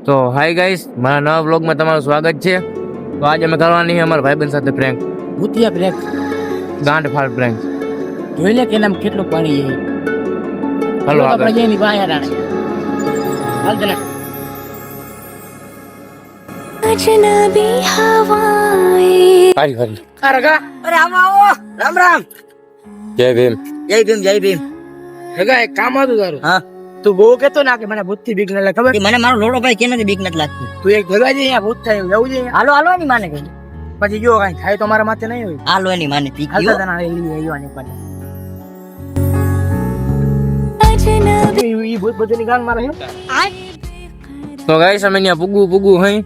તો hi guys, મારા નવા બ્લોગમાં તમારું સ્વાગત છે. તો આજે અમે કરવાની છે અમારા ભાઈબંધ સાથે પ્રેન્ક, ભૂતિયા બ્રેક ગાંઠ ફાડ પ્રેન્ક. જોઈ લે કે નામ કેટલું પાણી છે. હાલો આગળ. આપણે જઈને બહાર રાણે હાલ તને अजनबी हवाएं હારી હારી. અરે ગા અરે આવો આવો રામ રામ જય ભીમ. જય ભીમ જય ભીમ હગા એક કામ હતું તારું. હા તું બહુ કેતો ના કે મને ભૂત થી બીક ન લાગે ખબર. મને મારો લોડો ભાઈ કેનાથી બીક નથી લાગતી. તું એક ભેગા જઈ અહીંયા ભૂત થાય જવું છે. હાલો હાલો એની માને કઈ પછી જો કઈ થાય તો મારા માથે નહીં હોય. હાલો એની માને પી હાલતા ગયો તને લઈ આવવાની પડે. अजनबी ઈ ભૂત બધાની ગાન મારે છે. તો ગાઈસ અમે ત્યાં પૂગું હઈ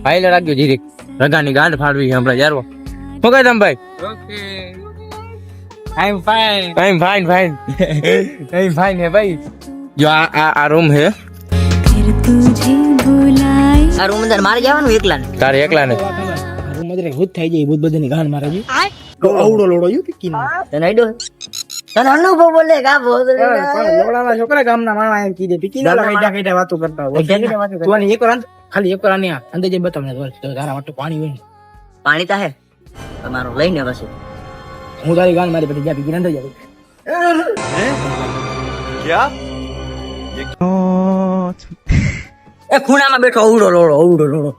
ભાઈ રાખજો જીરીક રગાની ગાંઠ ફાડવી છે હમણાં જારવો. શું કહે તમે ભાઈ? Okay I am fine. Fine હે ભાઈ. જો આ રૂમ હે. फिर तुझे बुलाए આ રૂમ અંદર મારે જવાનું એકલા ને તારે એકલા ને રૂમ માં ભૂત થઈ જાય ભૂત બધાની ગાન મારે છે. આવડો લોડો યુ કે કિન તને આઈડો તને અનુભવ બોલે કા બોલ લોડાના છોકરા ગામના માણસ એમ કીધે પીકી ના કઈટા કઈટા વાતો કરતા હોય. તું આની એક વાર ખાલી એક વાર આની અંદર જે બતાવ મને તો તારા માટે પાણી હોય ને. પાણી તા હે તમારો લઈને પછી હું તારી ગાન મારી પછી જ્યાં પીકી અંદર જાવ. એ ખૂણામાં બેઠો અવડો લોડો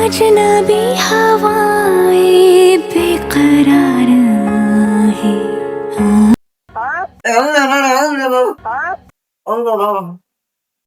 अजनबी हवाएं बेकरार है